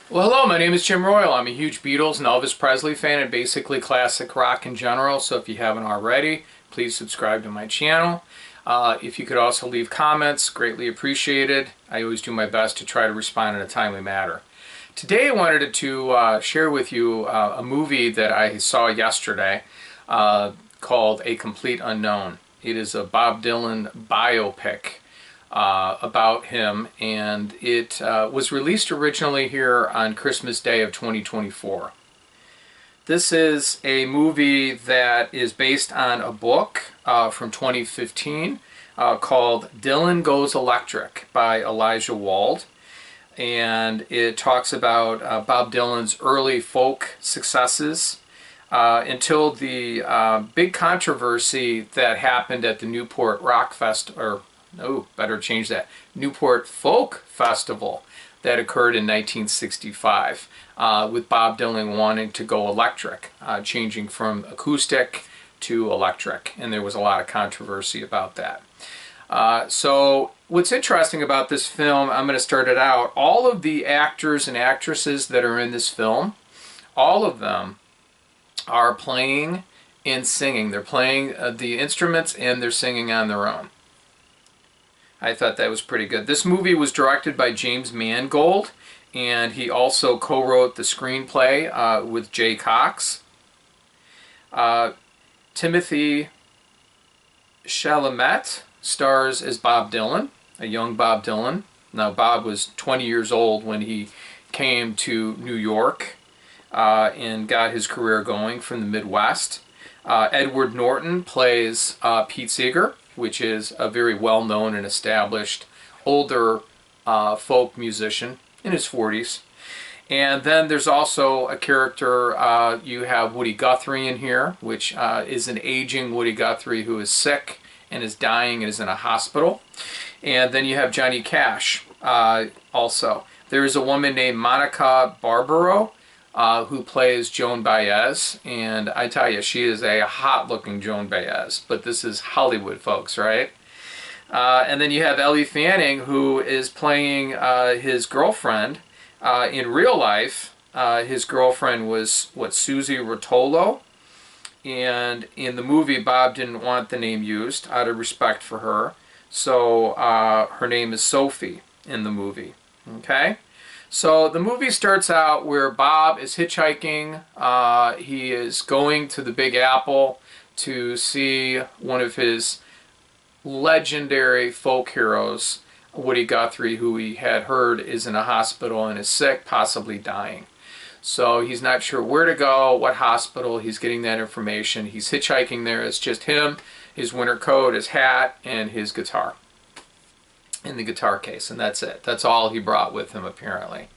Well, hello, my name is Jim Royal. I'm a huge Beatles and Elvis Presley fan and basically classic rock in general. So if you haven't already, please subscribe to my channel. If you could also leave comments, greatly appreciated. I always do my best to try to respond in a timely manner. Today I wanted to share with you a movie that I saw yesterday called A Complete Unknown. It is a Bob Dylan biopic about him, and it was released originally here on Christmas Day of 2024. This is a movie that is based on a book from 2015 called Dylan Goes Electric by Elijah Wald. And it talks about Bob Dylan's early folk successes until the big controversy that happened at the Newport Newport Folk Festival that occurred in 1965, with Bob Dylan wanting to go electric, changing from acoustic to electric, and there was a lot of controversy about that. So what's interesting about this film, I'm going to start it out, all of the actors and actresses that are in this film, all of them are playing and singing. They're playing the instruments and they're singing on their own. I thought that was pretty good. This movie was directed by James Mangold, and he also co-wrote the screenplay with Jay Cox. Timothy Chalamet stars as Bob Dylan, a young Bob Dylan. Now, Bob was 20 years old when he came to New York and got his career going from the Midwest. Edward Norton plays Pete Seeger, which is a very well-known and established older folk musician in his 40s. And then there's also a character, you have Woody Guthrie in here, which is an aging Woody Guthrie who is sick and is dying and is in a hospital. And then you have Johnny Cash also. There is a woman named Monica Barbaro who plays Joan Baez, and I tell you, she is a hot-looking Joan Baez, but this is Hollywood, folks, right? And then you have Ellie Fanning, who is playing his girlfriend. In real life, his girlfriend was, Susie Rotolo, and in the movie, Bob didn't want the name used out of respect for her, so her name is Sophie in the movie, okay? So the movie starts out where Bob is hitchhiking. He is going to the Big Apple to see one of his legendary folk heroes, Woody Guthrie, who he had heard is in a hospital and is sick, possibly dying. So he's not sure where to go, what hospital. He's getting that information. He's hitchhiking there. It's just him, his winter coat, his hat, and his guitar in the guitar case, and that's it. That's all he brought with him, apparently.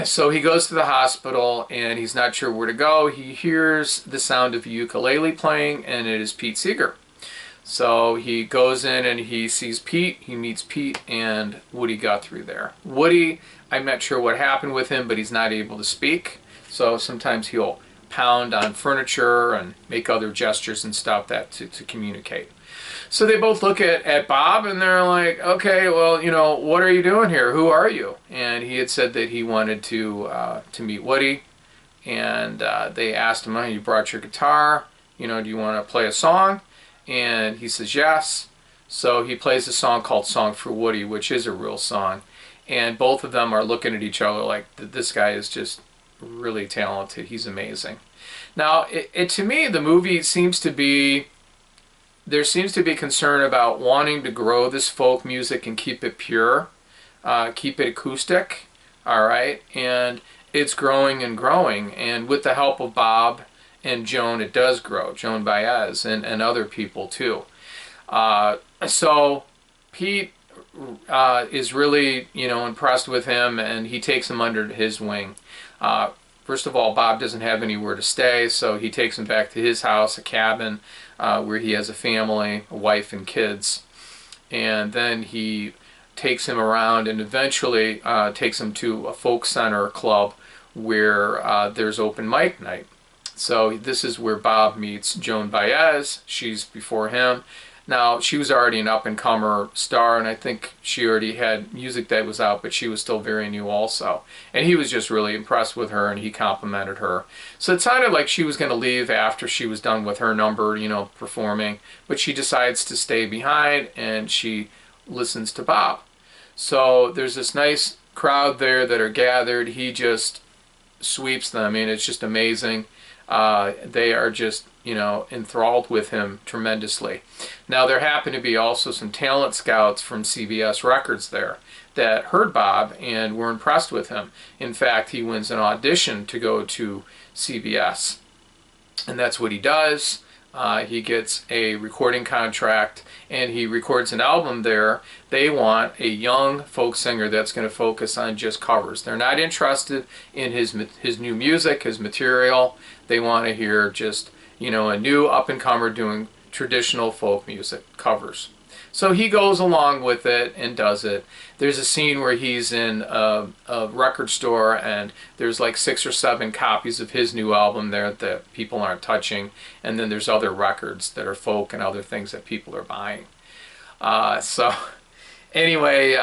So he goes to the hospital, and he's not sure where to go. He hears the sound of a ukulele playing, and it is Pete Seeger. So he goes in and he sees Pete. He meets Pete and Woody Guthrie there. Woody, I'm not sure what happened with him, but he's not able to speak. So sometimes he'll pound on furniture and make other gestures and stuff to communicate. So they both look at Bob and they're like, okay, well, you know, what are you doing here? Who are you? And he had said that he wanted to meet Woody. And they asked him, oh, you brought your guitar. You know, do you want to play a song? And he says yes. So he plays a song called Song for Woody, which is a real song. And both of them are looking at each other like, this guy is just really talented. He's amazing. Now, to me, the movie seems to be, there seems to be concern about wanting to grow this folk music and keep it pure, keep it acoustic, all right? And it's growing and growing. And with the help of Bob and Joan, it does grow, Joan Baez and other people too. So Pete is really, you know, impressed with him, and he takes him under his wing. First of all, Bob doesn't have anywhere to stay, so he takes him back to his house, a cabin, where he has a family, a wife and kids. And then he takes him around and eventually takes him to a folk center club where there's open mic night. So this is where Bob meets Joan Baez. She's before him. Now, she was already an up-and-comer star, and I think she already had music that was out, but she was still very new also. And he was just really impressed with her, and he complimented her. So it sounded like she was going to leave after she was done with her number, you know, performing. But she decides to stay behind, and she listens to Bob. So there's this nice crowd there that are gathered. He just sweeps them. I mean, it's just amazing. They are just, you know, enthralled with him tremendously. Now, there happened to be also some talent scouts from CBS Records there that heard Bob and were impressed with him. In fact, he wins an audition to go to CBS, and that's what he does. He gets a recording contract, and he records an album there. They want a young folk singer that's going to focus on just covers. They're not interested in his new music, his material. They want to hear just, you know, a new up-and-comer doing traditional folk music covers. So he goes along with it and does it. There's a scene where he's in a record store, and there's like 6 or 7 copies of his new album there that people aren't touching, and then there's other records that are folk and other things that people are buying. So anyway,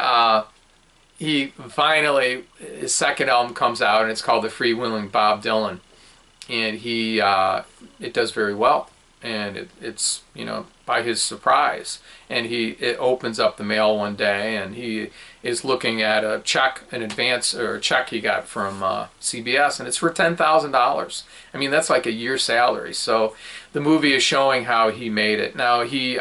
he finally, his second album comes out, and it's called The Freewheeling Bob Dylan, and it does very well. And it's, you know, by his surprise. And it opens up the mail one day, and he is looking at a check, an advance, or a check he got from CBS, and it's for $10,000. I mean, that's like a year's salary. So the movie is showing how he made it. Now, he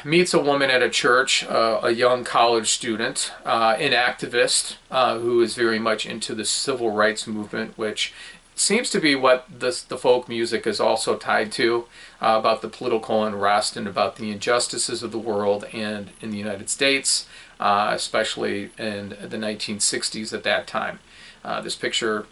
meets a woman at a church, a young college student, an activist who is very much into the civil rights movement, which seems to be what the folk music is also tied to, about the political unrest and about the injustices of the world and in the United States, especially in the 1960s at that time. This picture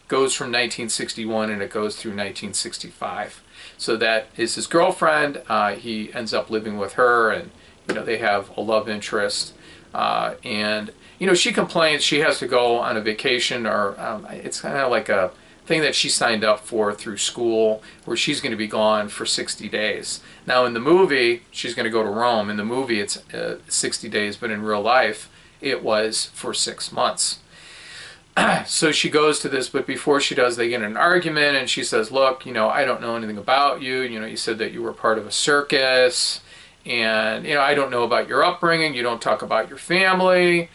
goes from 1961 and it goes through 1965. So that is his girlfriend. He ends up living with her, and you know, they have a love interest. And you know, she complains she has to go on a vacation, or it's kind of like a thing that she signed up for through school, where she's going to be gone for 60 days. Now in the movie, she's going to go to Rome. In the movie, it's 60 days, but in real life, it was for 6 months. So she goes to this, but before she does, they get in an argument, and she says, look, you know, I don't know anything about you. You know, you said that you were part of a circus, and, you know, I don't know about your upbringing. You don't talk about your family.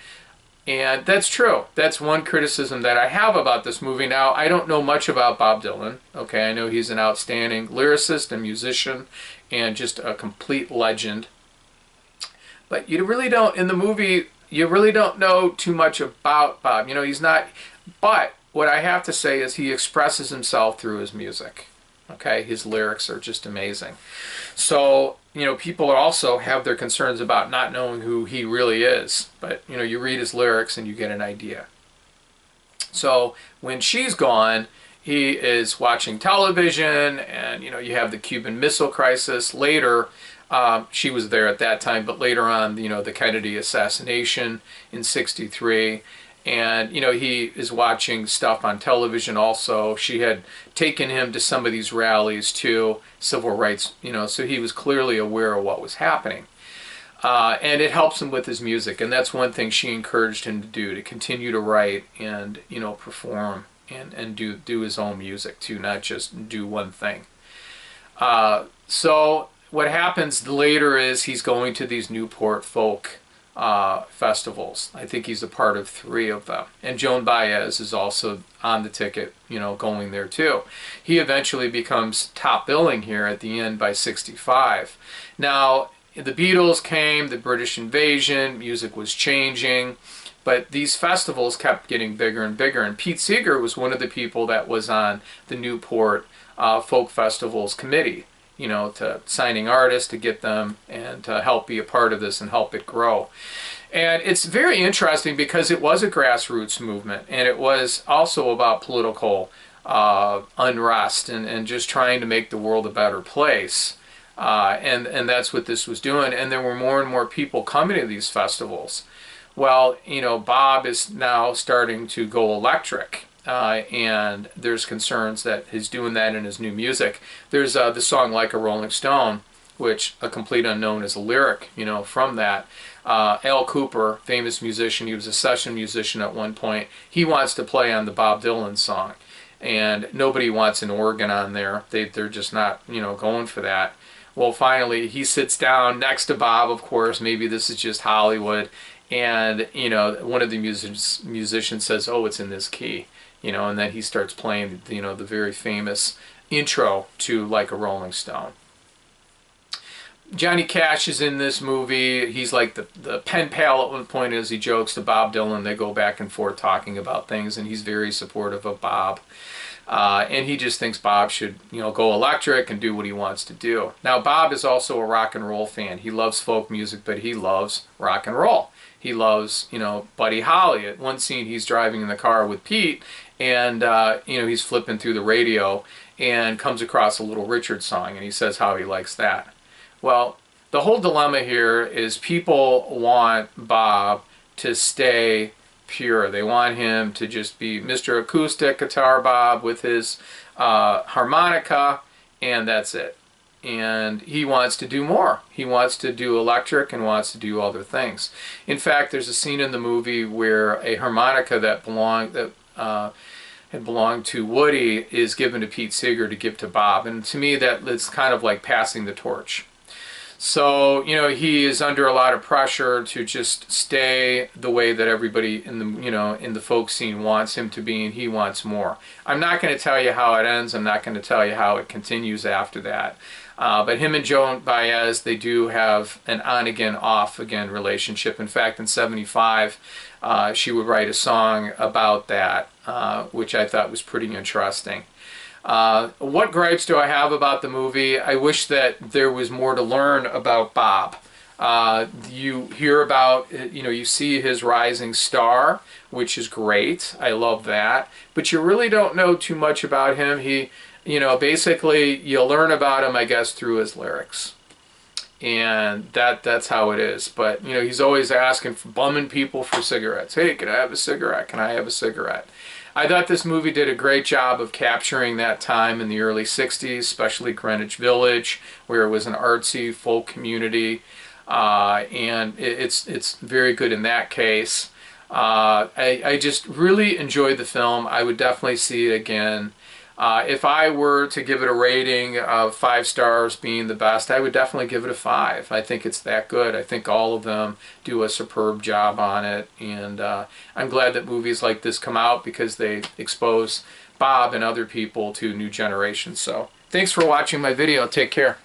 And that's true. That's one criticism that I have about this movie. Now, I don't know much about Bob Dylan. Okay, I know he's an outstanding lyricist and musician and just a complete legend. But you really don't, in the movie, you really don't know too much about Bob. You know, he's not, but what I have to say is he expresses himself through his music. Okay, his lyrics are just amazing. So, you know, people also have their concerns about not knowing who he really is. But, you know, you read his lyrics and you get an idea. So when she's gone, he is watching television, and, you know, you have the Cuban Missile Crisis. Later, she was there at that time, but later on, you know, the Kennedy assassination in '63. And, you know, he is watching stuff on television also. She had taken him to some of these rallies too, civil rights, you know, so he was clearly aware of what was happening. And it helps him with his music. And that's one thing she encouraged him to do, to continue to write and, you know, perform and do his own music too, not just do one thing. So what happens later is he's going to these Newport Folk Festivals. I think he's a part of 3 of them. And Joan Baez is also on the ticket, you know, going there too. He eventually becomes top billing here at the end by '65. Now, the Beatles came, the British invasion, music was changing, but these festivals kept getting bigger and bigger. And Pete Seeger was one of the people that was on the Newport Folk Festivals committee, you know, to signing artists to get them and to help be a part of this and help it grow. And it's very interesting because it was a grassroots movement, and it was also about political unrest and just trying to make the world a better place. And that's what this was doing. And there were more and more people coming to these festivals. Well, you know, Bob is now starting to go electric. And there's concerns that he's doing that in his new music. There's the song Like a Rolling Stone, which a complete unknown is a lyric, you know, from that. Al Cooper, famous musician, he was a session musician at one point. He wants to play on the Bob Dylan song, and nobody wants an organ on there. They're just not, you know, going for that. Well, finally, he sits down next to Bob, of course. Maybe this is just Hollywood. And, you know, one of the musicians says, oh, it's in this key. You know, and then he starts playing, you know, the very famous intro to Like a Rolling Stone. Johnny Cash is in this movie. He's like the pen pal at one point as he jokes to Bob Dylan. They go back and forth talking about things, and he's very supportive of Bob. And he just thinks Bob should, you know, go electric and do what he wants to do. Now, Bob is also a rock and roll fan. He loves folk music, but he loves rock and roll. He loves, you know, Buddy Holly. At one scene, he's driving in the car with Pete, and, you know, he's flipping through the radio and comes across a Little Richard song, and he says how he likes that. Well, the whole dilemma here is people want Bob to stay pure. They want him to just be Mr. Acoustic Guitar Bob with his harmonica, and that's it. And he wants to do more. He wants to do electric and wants to do other things. In fact, there's a scene in the movie where a harmonica that had belonged to Woody is given to Pete Seeger to give to Bob. And to me, it's kind of like passing the torch. So, you know, he is under a lot of pressure to just stay the way that everybody in the, you know, in the folk scene wants him to be, and he wants more. I'm not going to tell you how it ends. I'm not going to tell you how it continues after that. But him and Joan Baez, they do have an on-again, off-again relationship. In fact, in '75, she would write a song about that, which I thought was pretty interesting. What gripes do I have about the movie? I wish that there was more to learn about Bob. You hear about, you know, you see his rising star, which is great. I love that. But you really don't know too much about him. You know, basically, you learn about him, I guess, through his lyrics. And that's how it is. But, you know, he's always asking, bumming people for cigarettes. Hey, can I have a cigarette? Can I have a cigarette? I thought this movie did a great job of capturing that time in the early 60s, especially Greenwich Village, where it was an artsy folk community. And it's very good in that case. I just really enjoyed the film. I would definitely see it again. If I were to give it a rating of 5 stars being the best, I would definitely give it a 5. I think it's that good. I think all of them do a superb job on it, and I'm glad that movies like this come out because they expose Bob and other people to new generations. So thanks for watching my video. Take care.